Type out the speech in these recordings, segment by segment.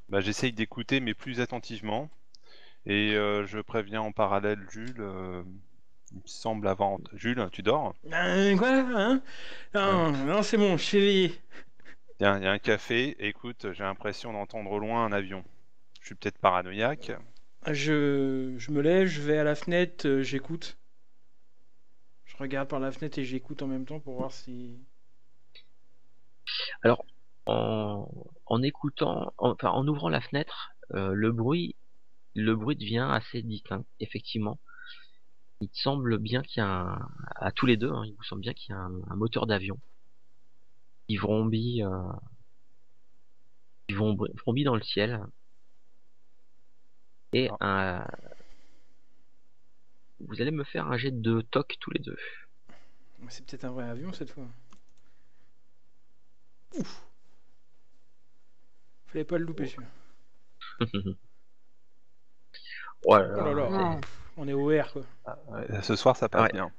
Bah, j'essaye d'écouter, mais plus attentivement et je préviens en parallèle Jules, il me semble avoir ent Jules, tu dors? Quoi, hein? Ouais. Non, non, c'est bon, je suis éveillé. Tiens, il y a un café. Écoute, j'ai l'impression d'entendre au loin un avion. Je suis peut-être paranoïaque. Je me lève, je vais à la fenêtre, j'écoute. Je regarde par la fenêtre et j'écoute en même temps pour voir si... Alors, en écoutant, enfin en ouvrant la fenêtre, le bruit devient assez distinct, effectivement. Il te semble bien qu'il y a à tous les deux, hein, il vous semble bien qu'il y a un moteur d'avion qui vrombit dans le ciel et Ah, vous allez me faire un jet de toc tous les deux. C'est peut-être un vrai avion cette fois. Fallait pas le louper Oh. celui-là. Oh là Oh là là, là, Non. on est au R quoi. ouais, ce soir, ça passe ouais, bien.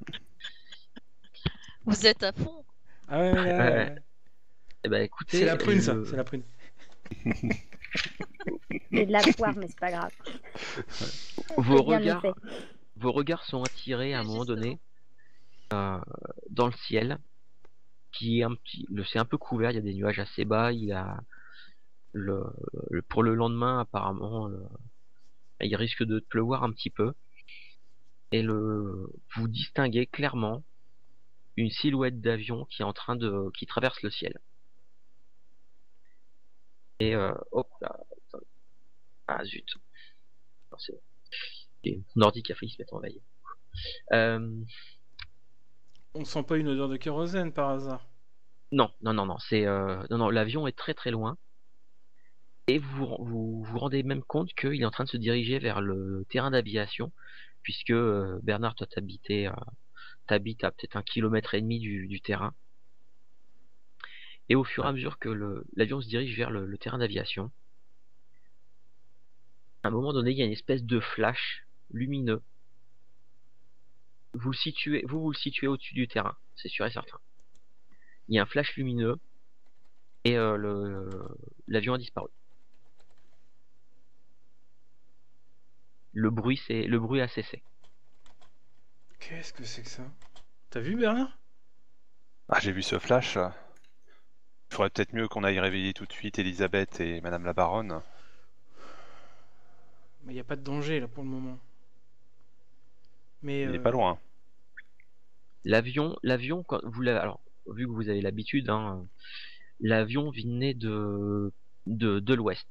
Vous êtes à fond. Ah ouais, là, ouais. Eh ben c'est la écoutez, prune ça, c'est la prune. C'est de la poire, mais c'est pas grave. vos C'est bien regards, noté. vos regards sont attirés à un Oui, moment justement. donné dans le ciel, qui est c'est un peu couvert. Il y a des nuages assez bas. Il y a le, pour le lendemain, apparemment, il risque de pleuvoir un petit peu. Et vous distinguez clairement une silhouette d'avion qui traverse le ciel. Et hop là, attendez. Ah zut, non, c'est bon. Et mon ordi qui a failli se mettre en veille. Euh, On sent pas une odeur de kérosène par hasard. non, non, non, non, non, l'avion est très très loin. Et vous rendez même compte qu'il est en train de se diriger vers le terrain d'aviation, puisque Bernard, toi, t'habites à peut-être 1,5 km du terrain. Et au fur et Ouais. à mesure que l'avion se dirige vers le terrain d'aviation, à un moment donné, il y a une espèce de flash lumineux. Vous le situez au-dessus du terrain, c'est sûr et certain. Il y a un flash lumineux et l'avion a disparu. Le bruit a cessé. Qu'est-ce que c'est que ça? T'as vu Bernard? Ah, j'ai vu ce flash. Il faudrait peut-être mieux qu'on aille réveiller tout de suite Elisabeth et madame la baronne. Mais y a pas de danger là pour le moment. Mais Il est pas loin. L'avion, quand vous l'avez, alors, vu que vous avez l'habitude, hein, l'avion venait de l'ouest.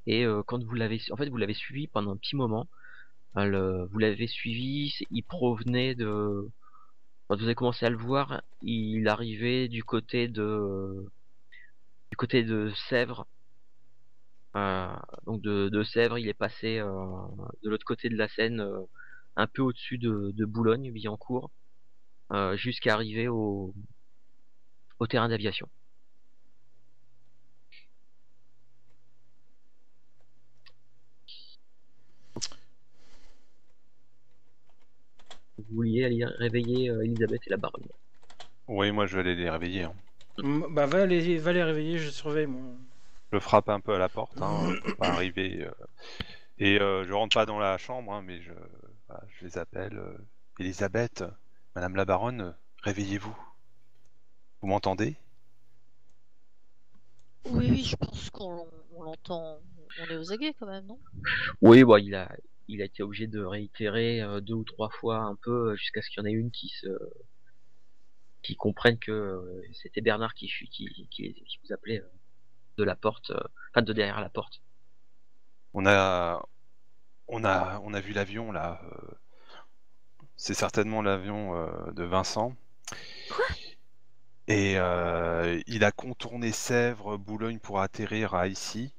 Et quand vous l'avez suivi pendant un petit moment. Hein, vous l'avez suivi, il provenait de. Quand vous avez commencé à le voir, il arrivait du côté de Sèvres. Donc de Sèvres, il est passé de l'autre côté de la Seine, un peu au-dessus de Boulogne, Billancourt, jusqu'à arriver au terrain d'aviation. Vous vouliez aller réveiller Elisabeth et la baronne. Oui, moi je vais aller les réveiller, hein. bah va les réveiller, je surveille moi. Je frappe un peu à la porte, hein, pour pas arriver, et je rentre pas dans la chambre, hein, mais voilà, je les appelle, «Élisabeth, madame la baronne, réveillez-vous. Vous m'entendez?» Oui, oui, je pense qu'on l'entend. On est aux aguets quand même, non? Oui, bon, il a été obligé de réitérer 2 ou 3 fois un peu jusqu'à ce qu'il y en ait une qui comprenne que c'était Bernard qui vous appelait de la porte, enfin de derrière la porte. On a on a vu l'avion là, c'est certainement l'avion, de Vincent et il a contourné Sèvres, Boulogne pour atterrir à Issy,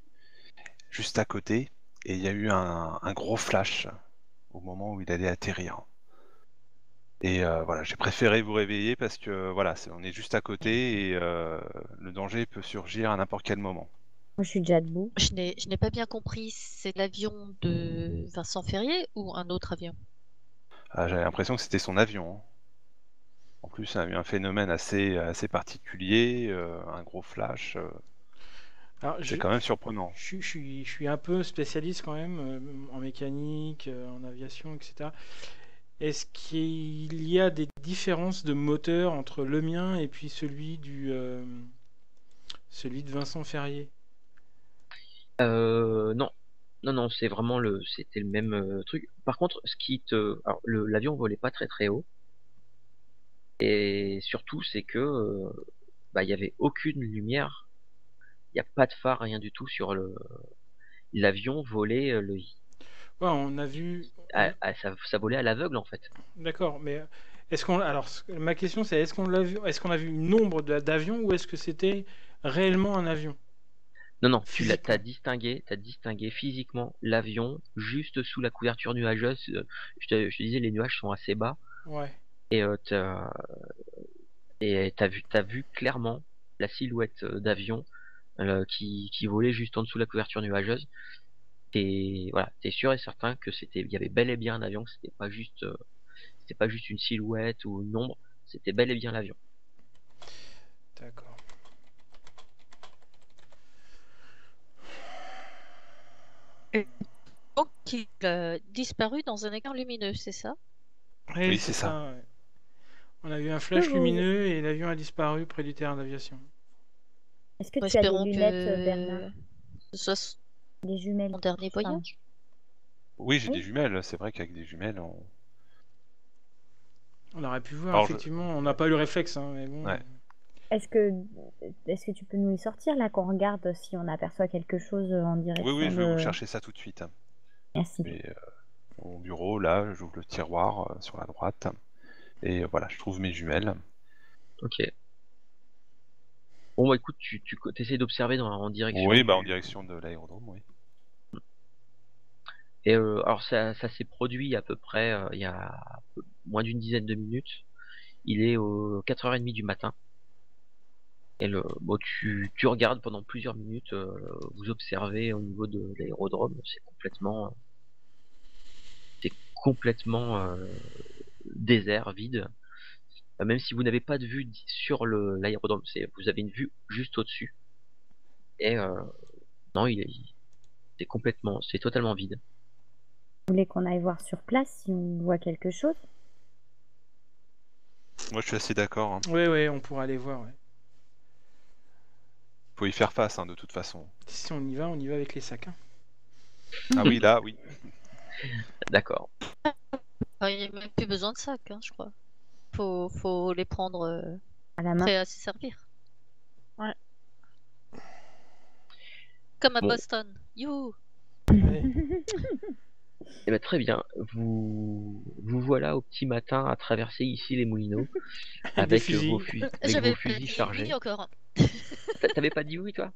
juste à côté et il y a eu un gros flash au moment où il allait atterrir et voilà, j'ai préféré vous réveiller parce que voilà, on est juste à côté et le danger peut surgir à n'importe quel moment. Moi, je suis déjà debout. Je n'ai pas bien compris. C'est l'avion de Vincent Ferrier ou un autre avion? Ah, j'avais l'impression que c'était son avion, hein. En plus, il a eu un phénomène assez particulier, un gros flash. Alors, C'est quand même surprenant. je suis un peu spécialiste quand même en mécanique, en aviation, etc. Est-ce qu'il y a des différences de moteur entre le mien et puis celui de Vincent Ferrier? Non, non, non, c'était le même truc. Par contre, alors l'avion volait pas très très haut, et surtout c'est que bah il y avait aucune lumière, il y a pas de phare, rien du tout sur l'avion volait Ouais, on a vu. ça volait à l'aveugle en fait. D'accord, mais alors ma question c'est est-ce qu'on a vu une ombre d'avion ou est-ce que c'était réellement un avion Non, non, physiquement? t'as distingué physiquement l'avion juste sous la couverture nuageuse. Je te disais, les nuages sont assez bas Ouais. et t'as vu clairement la silhouette d'avion qui volait juste en dessous de la couverture nuageuse. Et voilà, t'es sûr et certain que il y avait bel et bien un avion, que c'était pas juste une silhouette ou une ombre, c'était bel et bien l'avion. D'accord. Donc, il a disparu dans un écart lumineux, c'est ça? Oui, Oui, c'est c'est ça. ça. Ouais. On a vu un Est-ce flash que lumineux et l'avion a disparu près du terrain d'aviation. est-ce que tu as des Espérons lunettes, que Bernard? ce soit son Des jumelles? dernier Pardon. voyage. Oui, j'ai Oui. des jumelles. C'est vrai qu'avec des jumelles, On aurait pu voir, Alors, effectivement. On n'a pas eu le réflexe, hein, mais bon. Ouais. Est-ce que, est-ce que tu peux nous les sortir là qu'on regarde si on aperçoit quelque chose en Oui, direction je vais vous de... chercher ça tout de suite. Merci. Mais mon bureau, là, j'ouvre le tiroir sur la droite. Et voilà, je trouve mes jumelles. Ok. Bon bah écoute, tu essaies d'observer en direction Oui, en du... direction de l'aérodrome, oui. Et alors ça s'est produit à peu près il y a moins d'une dizaine de minutes. Il est aux 4h30 du matin. Et bon, tu regardes pendant plusieurs minutes, vous observez au niveau de l'aérodrome, c'est complètement désert, vide. Même si vous n'avez pas de vue sur l'aérodrome, vous avez une vue juste au-dessus. Et non, c'est totalement vide. Vous voulez qu'on aille voir sur place si on voit quelque chose? Moi, je suis assez d'accord. Hein. Oui, oui, on pourra aller voir. Ouais. Faut y faire face, hein, de toute façon. Si on y va avec les sacs. Hein. Ah oui, là, oui. D'accord. Ah, il n'y a même plus besoin de sac, hein, je crois. Faut les prendre À la main. prêts à se servir. Ouais. Comme à Bon. Boston. Youhou! Ouais. Eh ben, très bien. Vous voilà au petit matin à traverser ici les Moulineaux Avec des avec fusils. J'avais pas fusils dit chargés. oui encore. T'avais pas dit oui, toi?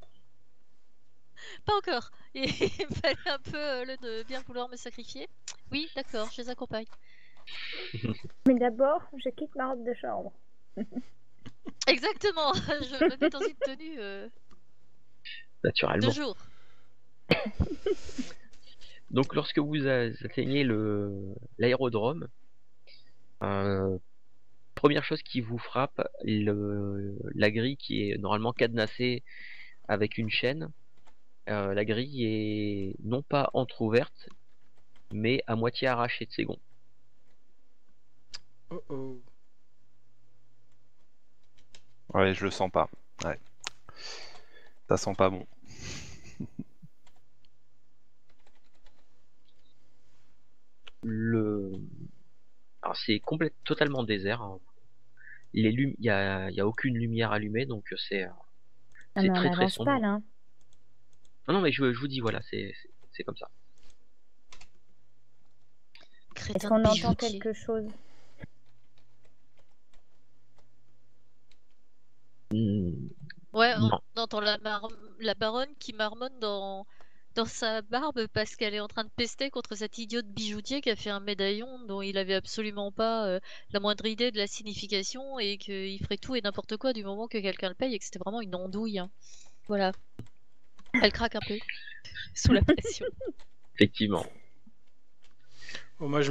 Pas encore. Il me fallait un peu de bien vouloir me sacrifier. Oui, d'accord, je les accompagne. Mais d'abord, je quitte ma robe de chambre. Exactement, je me mets dans une tenue de Naturellement. jour. Donc, lorsque vous atteignez l'aérodrome, première chose qui vous frappe, la grille qui est normalement cadenassée avec une chaîne, la grille est non pas entrouverte, mais à moitié arrachée de ses gonds. Oh oh. Ouais, je le sens pas. Ouais. Ça sent pas bon. Alors c'est totalement désert. Hein. Il y a aucune lumière allumée, donc c'est Ah, mais on très très n'avance pas sombre. là. Hein. Non, non, mais je vous dis, voilà, c'est comme ça. Est-ce Crétin qu'on de entend bijoutier. quelque chose? Ouais, Non. on entend la baronne qui marmonne dans sa barbe parce qu'elle est en train de pester contre cet idiot de bijoutier qui a fait un médaillon dont il avait absolument pas la moindre idée de la signification et qu'il ferait tout et n'importe quoi du moment que quelqu'un le paye et que c'était vraiment une andouille. Hein. Voilà. Elle craque un peu sous la pression. Effectivement. Bon, moi, je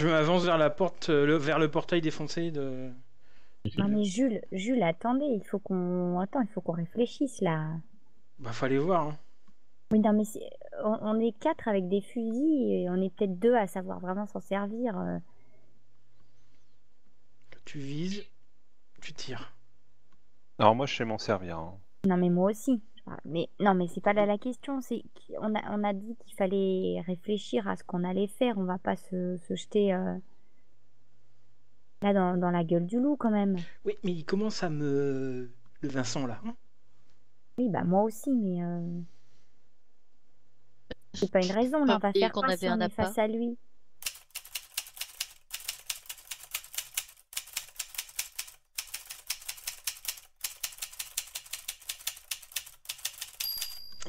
m'avance vers la porte, vers le portail défoncé de. Non mais Jules, attendez, il faut qu'on réfléchisse là. Bah, fallait voir, hein. Oui, non, mais on est 4 avec des fusils et on est peut-être 2 à savoir vraiment s'en servir. Tu vises, tu tires. Alors moi, je sais m'en servir, hein. Non, mais moi aussi. Mais non, mais c'est pas là la question. On a dit qu'il fallait réfléchir à ce qu'on allait faire. On va pas se jeter là dans la gueule du loup quand même. Oui, mais il commence à me... Le Vincent, là. Oui, bah moi aussi, mais c'est pas une raison. Là, on va Et faire qu'on quoi avait si on un est appât. face à lui?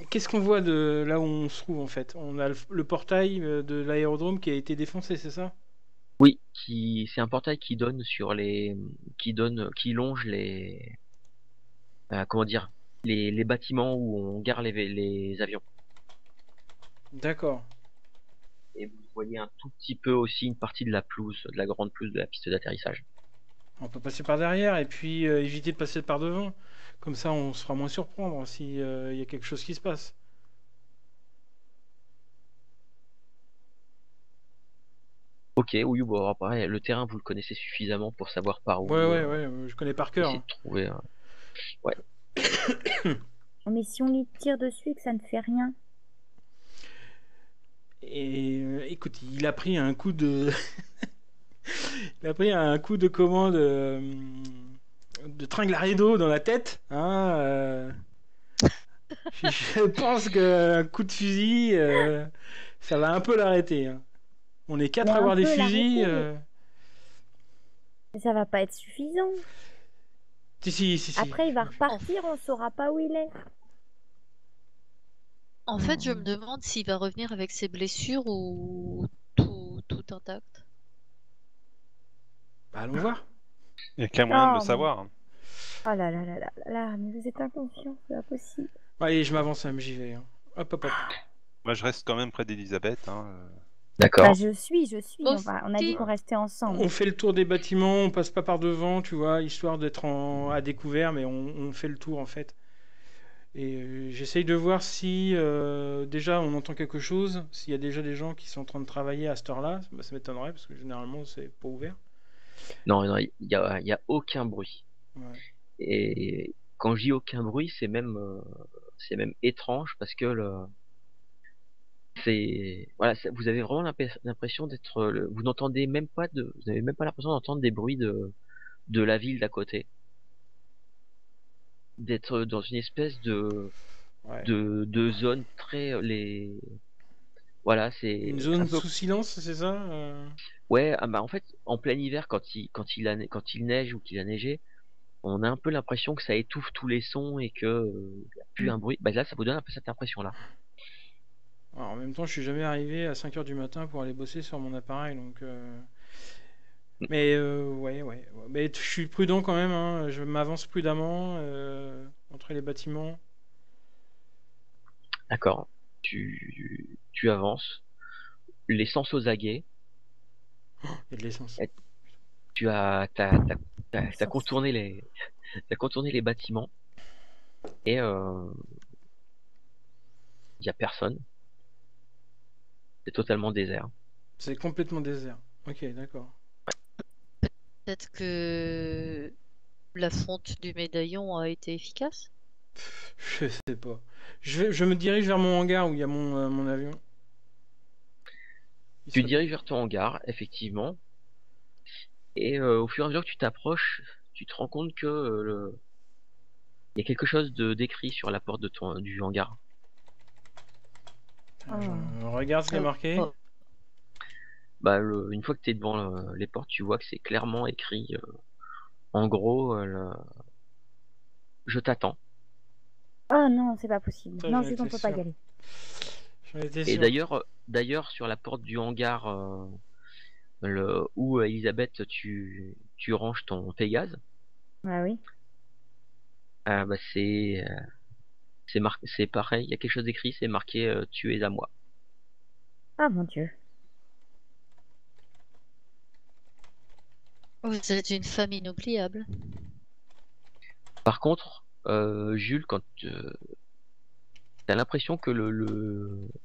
Qu'est-ce qu'on voit de là où on se trouve, en fait? On a le portail de l'aérodrome qui a été défoncé, c'est ça? Oui, c'est un portail qui donne sur qui longe comment dire, les bâtiments où on gare les avions. D'accord. Et vous voyez un tout petit peu aussi une partie de la pelouse, de la grande pelouse de la piste d'atterrissage. On peut passer par derrière et puis éviter de passer par devant. Comme ça, on se fera moins surprendre si y a quelque chose qui se passe. Ok, oui, bon, après, le terrain, vous le connaissez suffisamment pour savoir par Ouais, où ouais, ouais, je connais par cœur, essayer hein. de trouver. Ouais. Mais si on lui tire dessus et que ça ne fait rien. Et écoute, il a pris un coup de, il a pris un coup de commande de tringle à rideau dans la tête, hein. Je pense qu'un coup de fusil, ça va un peu l'arrêter, hein. On est Mais quatre à un avoir des peu fusils. l'arrêter, mais ça va pas être suffisant. Si, si, si, si. Après, il va En, repartir, on saura pas où il est. en fait, je me demande s'il va revenir avec ses blessures ou tout intact. Bah, allons voir. Il n'y a qu'un moyen de le Oh, savoir, hein. oh là là là là là là, mais vous êtes inconscient, c'est pas possible. Allez, je m'avance, j'y vais, hein. Hop, hop, hop. Moi, je reste quand même près d'Elisabeth, hein. Bah, D'accord. je suis. On a dit Aussi. qu'on restait ensemble. On fait le tour des bâtiments, on passe pas par devant, tu vois, histoire d'être à découvert, mais on fait le tour en fait. Et j'essaye de voir si déjà on entend quelque chose, s'il y a déjà des gens qui sont en train de travailler à cette heure-là. Bah, ça m'étonnerait parce que généralement c'est pas ouvert. Non, non, il y a aucun bruit. Ouais. Et quand je dis aucun bruit, c'est même étrange parce que voilà, vous avez vraiment l'impression d'être, vous n'entendez même pas vous n'avez même pas l'impression d'entendre des bruits de la ville d'à côté, d'être dans une espèce Ouais. de zone très, voilà, Une c'est un zone peu, sous silence, c'est ça ouais, ah bah en fait, en plein hiver, quand il neige ou qu'il a neigé, on a un peu l'impression que ça étouffe tous les sons et que y a plus Mm. un bruit. Bah là, ça vous donne un peu cette impression-là. Alors, en même temps, je suis jamais arrivé à 5 heures du matin pour aller bosser sur mon appareil, donc. Mais ouais, ouais. Mais je suis prudent quand même, hein. Je m'avance prudemment entre les bâtiments. D'accord. Tu avances, les sens aux aguets. Il y a de l'essence. Et tu as, t'as Essence. contourné t'as contourné les bâtiments et il y a personne. C'est totalement désert. C'est complètement désert. Ok, d'accord. Peut-être que la fonte du médaillon a été efficace. Je sais pas. Je me dirige vers mon hangar où il y a mon avion. Il Tu serait- diriges vers ton hangar, effectivement, et au fur et à mesure que tu t'approches, tu te rends compte que il y a quelque chose de décrit sur la porte du hangar. Oh. Je regarde ce qui est marqué. Oh, Bah, une fois que tu es devant les portes, tu vois que c'est clairement écrit, en gros, je t'attends. Oh non, c'est pas possible. Ça, Non, j'en juste on étais peut pas y sûr. aller. J'en étais Et sûr. d'ailleurs, sur la porte du hangar, où Elisabeth, tu ranges ton Pégase, Bah oui. bah c'est pareil, il y a quelque chose d'écrit, c'est marqué, tu es à moi. Ah mon Dieu. vous êtes une femme inoubliable. Par contre, Jules, t'as l'impression que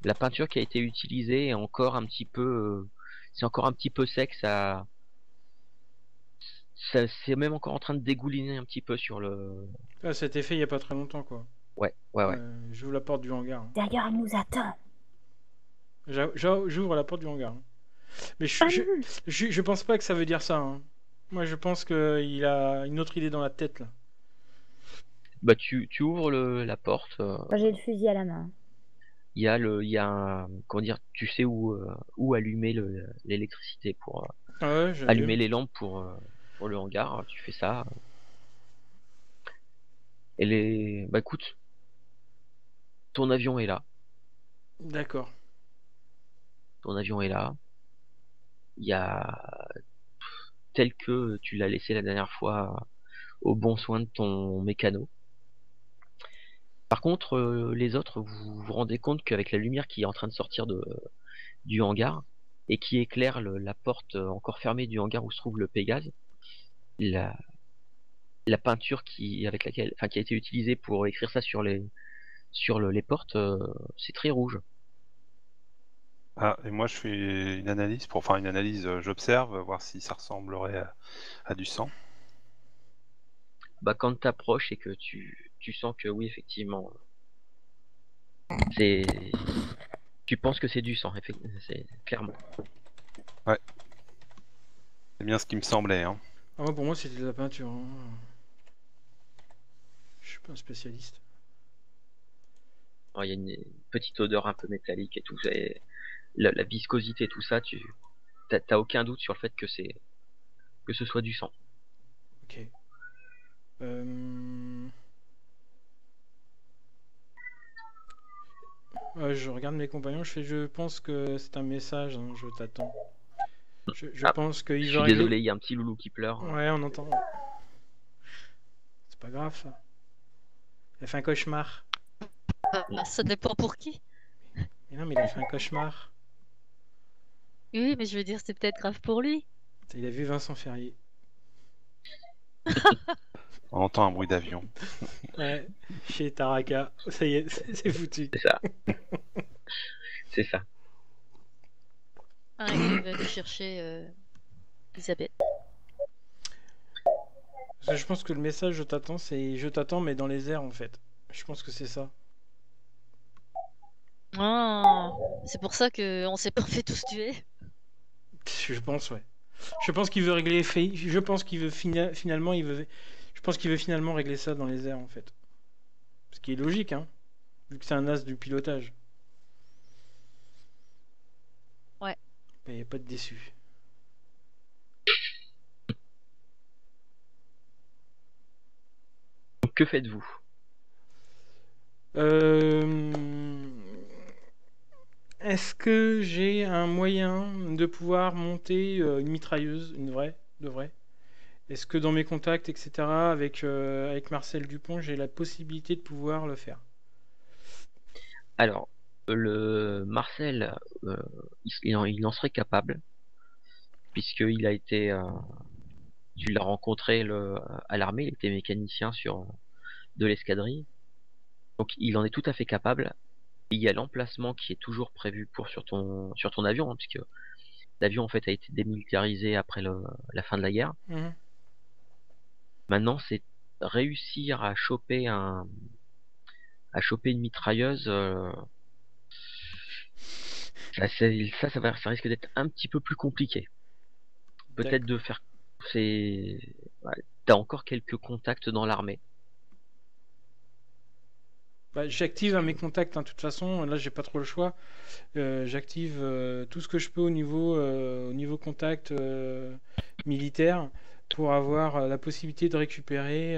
la peinture qui a été utilisée est encore un petit peu, c'est encore un petit peu sec. Ça c'est même encore en train de dégouliner un petit peu sur le. Ah, ça a été fait il y a pas très longtemps, quoi. Ouais, ouais, ouais. J'ouvre la porte du hangar. D'ailleurs, elle nous attend. J'ouvre la porte du hangar. Mais je pense pas que ça veut dire ça. Hein. Moi, je pense qu'il a une autre idée dans la tête, là. Bah tu ouvres la porte. Moi, j'ai le fusil à la main. Il y a comment dire, tu sais où allumer l'électricité pour Ouais, allumer j'allume. les lampes pour le hangar. Tu fais ça. Bah écoute, ton avion est là. D'accord. Ton avion est là. Il y a tel que tu l'as laissé la dernière fois au bon soin de ton mécano. Par contre, les autres, vous vous rendez compte qu'avec la lumière qui est en train de sortir du hangar et qui éclaire la porte encore fermée du hangar où se trouve le Pégase, la, la peinture avec laquelle, enfin, qui a été utilisée pour écrire ça les portes, c'est très rouge. Ah, et moi je fais une analyse, j'observe, voir si ça ressemblerait à du sang. Bah, quand t'approches et que tu sens que oui, effectivement, c'est, tu penses que c'est du sang, c'est clairement. C'est bien ce qui me semblait. Hein. Ah, moi, pour moi, c'était de la peinture. Hein. Je suis pas un spécialiste. Alors, il y a une petite odeur un peu métallique et tout, la viscosité et tout ça, t'as aucun doute sur le fait que ce soit du sang. Ok. Je regarde mes compagnons, je pense que c'est un message, hein, je t'attends. Je Ah, pense qu'il je veut suis régler. désolé, il y a un petit loulou qui pleure. Ouais, on entend. C'est pas grave ça. Il a fait un cauchemar. Ça dépend pour qui. Mais non, mais il a fait un cauchemar. Oui, mais je veux dire, c'est peut-être grave pour lui. Il a vu Vincent Ferrier. On entend un bruit d'avion. Ouais, chez Taraka. Ça y est, c'est foutu. C'est ça. C'est ça. Ah, il va nous chercher Elisabeth. Parce que je pense que le message je t'attends, c'est je t'attends, mais dans les airs en fait. Je pense que c'est ça. Ah, c'est pour ça qu'on s'est pas fait tous tuer. Je pense, ouais. Je pense qu'il veut régler. Je pense qu'il veut finalement, je pense qu'il veut finalement régler ça dans les airs en fait. Ce qui est logique, hein, vu que c'est un as du pilotage. Ouais. Il n'y a pas de déçu. Donc, que faites-vous? Est-ce que j'ai un moyen de pouvoir monter une mitrailleuse, de vraie? Est-ce que dans mes contacts, etc., avec Marcel Dupont, j'ai la possibilité de pouvoir le faire? Alors, le Marcel, il en serait capable, puisqu'il a été, tu l'as rencontré à l'armée, il était mécanicien de l'escadrille, donc il en est tout à fait capable. Il y a l'emplacement qui est toujours prévu sur ton avion, hein, puisque l'avion en fait a été démilitarisé après la fin de la guerre. Mhm. Maintenant, c'est réussir à choper une mitrailleuse. Ça risque d'être un petit peu plus compliqué. Peut-être de faire. C'est. Ouais, t'as encore quelques contacts dans l'armée. Bah, j'active mes contacts, hein, de toute façon, là j'ai pas trop le choix. J'active tout ce que je peux au niveau contact militaire pour avoir la possibilité de récupérer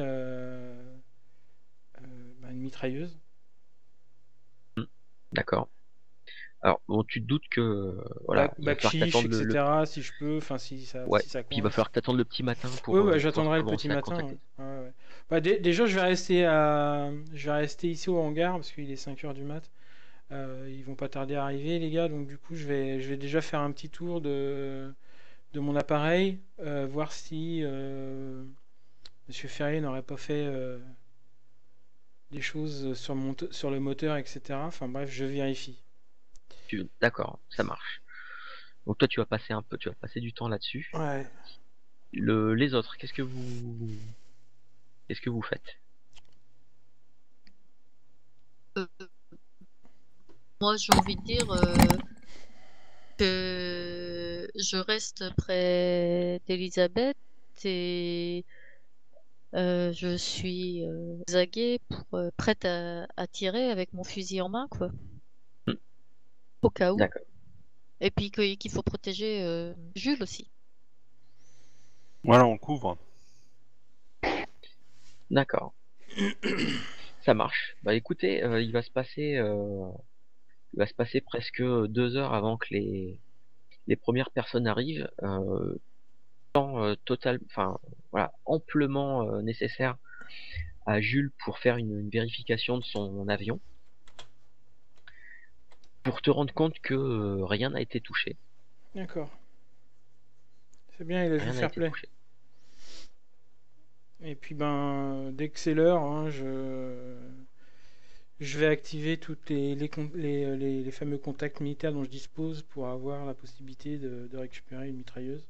une mitrailleuse. D'accord. Alors, bon, tu te doutes que voilà, il va falloir que Backchiche, t'attendes etc. Si je peux, enfin si ouais. ça Puis il va coince. falloir que t'attendes le petit matin pour Oui, pouvoir j'attendrai le petit commencer à matin. contacter. Ouais. Ouais. Bah, déjà, je vais rester ici au hangar parce qu'il est 5h du mat. Ils vont pas tarder à arriver, les gars. Donc, du coup, je vais déjà faire un petit tour de mon appareil, voir si Monsieur Ferrier n'aurait pas fait des choses sur le moteur, etc. Enfin bref, je vérifie. D'accord, ça marche. Donc toi tu vas passer du temps là-dessus. Ouais. Les autres, qu'est-ce que vous faites? Euh, Moi, j'ai envie de dire que je reste près d'Elisabeth et je suis zaguée prête à tirer avec mon fusil en main, quoi, Hmm, au cas où. D'accord, Et puis qu'il faut protéger Jules aussi. Voilà, on couvre. d'accord, ça marche. Bah écoutez, il va se passer presque 2 heures avant que les premières personnes arrivent. Enfin voilà, amplement nécessaire à Jules pour faire une vérification de son avion, pour te rendre compte que rien n'a été touché. D'accord. C'est bien, il a vu Rien n'a fair été play. touché. Et puis dès que c'est l'heure, hein, je vais activer toutes les fameux contacts militaires dont je dispose pour avoir la possibilité de récupérer une mitrailleuse.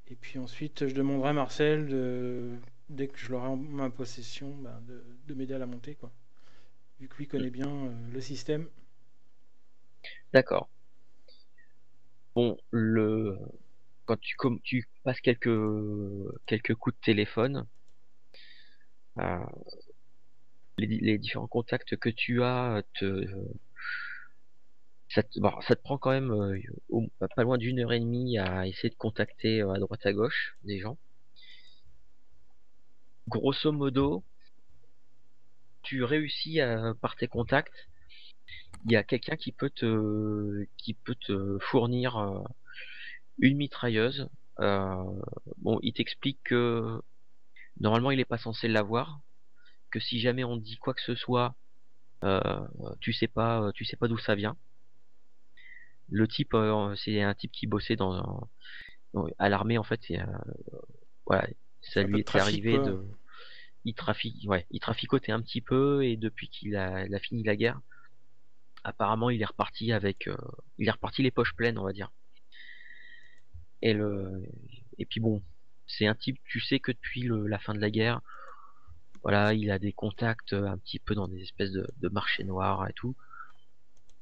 Et puis ensuite, je demanderai à Marcel, dès que je l'aurai en ma possession, de m'aider à la monter, quoi. Vu que lui connaît bien le système. D'accord. Bon, quand tu passes quelques coups de téléphone, euh, les différents contacts que tu as, ça te prend quand même pas loin d'1 heure et demie à essayer de contacter à droite à gauche des gens. Grosso modo, tu réussis par tes contacts, il y a quelqu'un qui peut te fournir une mitrailleuse. Euh, bon, il t'explique que normalement il est pas censé l'avoir, que si jamais on te dit quoi que ce soit, euh, tu sais pas d'où ça vient. Le type, c'est un type qui bossait à l'armée en fait. Voilà, ça C'est un peu lui de était trafic, arrivé quoi. il traficotait un petit peu, et depuis qu'il a fini la guerre, apparemment il est reparti les poches pleines, on va dire. Et et puis bon, c'est un type, tu sais que depuis la fin de la guerre, voilà, il a des contacts un petit peu dans des espèces de marchés noirs et tout.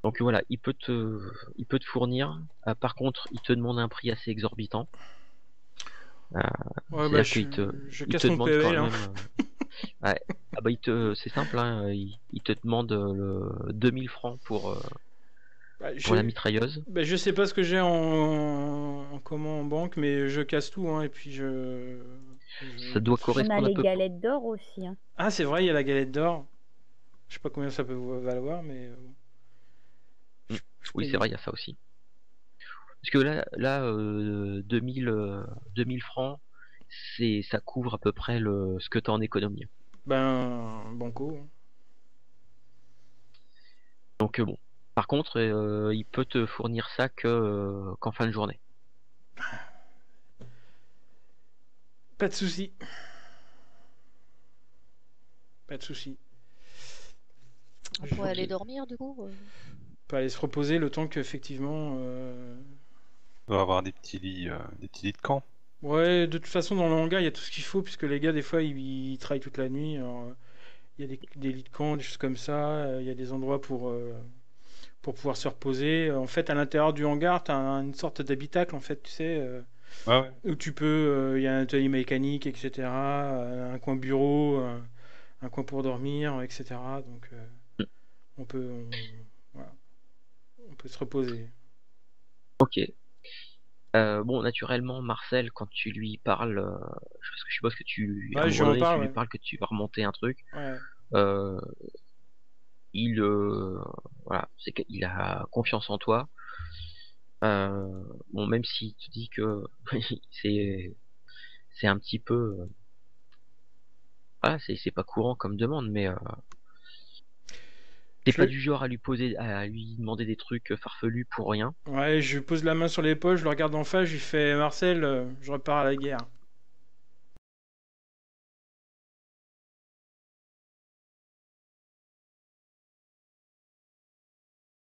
Donc voilà, il peut te fournir. Par contre, il te demande un prix assez exorbitant. Euh, Ouais, C'est-à-dire qu'il je il casse te mon demande PV, quand là. même. Ouais. Ah bah c'est simple, hein, il te demande le 2000 francs pour la mitrailleuse. Je sais pas ce que j'ai en banque, mais je casse tout, hein, et puis Ça pas doit de soucis. On a correspondre à les peu près. galettes d'or aussi, hein. Ah, c'est vrai, il y a la galette d'or. Je sais pas combien ça peut valoir, mais Mm. je peux Oui, y c'est vrai, aller. il y a ça aussi. Parce que là 2000 francs, ça couvre à peu près ce que tu as en économie. Banco. Donc bon. Par contre, il peut te fournir ça qu'en fin de journée. Pas de soucis. Pas de soucis. On Je pourrait Ok. aller dormir du coup. peux aller se reposer le temps qu'effectivement. On va avoir des petits lits de camp. Ouais, de toute façon, dans le hangar, il y a tout ce qu'il faut, puisque les gars, des fois, ils travaillent toute la nuit. Alors, il y a des lits de camp, des choses comme ça. Il y a des endroits pour pouvoir se reposer. En fait, à l'intérieur du hangar, tu as une sorte d'habitacle, en fait, tu sais, Ouais, ouais. où tu peux. Il y a un atelier mécanique, etc. Un coin bureau, un coin pour dormir, etc. Donc, Mm. on peut, voilà, on peut se reposer. Ok. Bon, naturellement, Marcel, quand tu lui parles, parce que je suppose que à un Ouais, je moment lui en donné, tu parle, lui ouais. parles que tu vas remonter un truc, Ouais. euh, il, voilà, c'est qu'il a confiance en toi. Bon, même s'il te dit que c'est, c'est un petit peu, voilà, c'est pas courant comme demande, mais t'es Je pas le- du genre à lui demander des trucs farfelus pour rien. Ouais, je lui pose la main sur l'épaule, je le regarde en face, je lui fais Marcel, je repars à la guerre.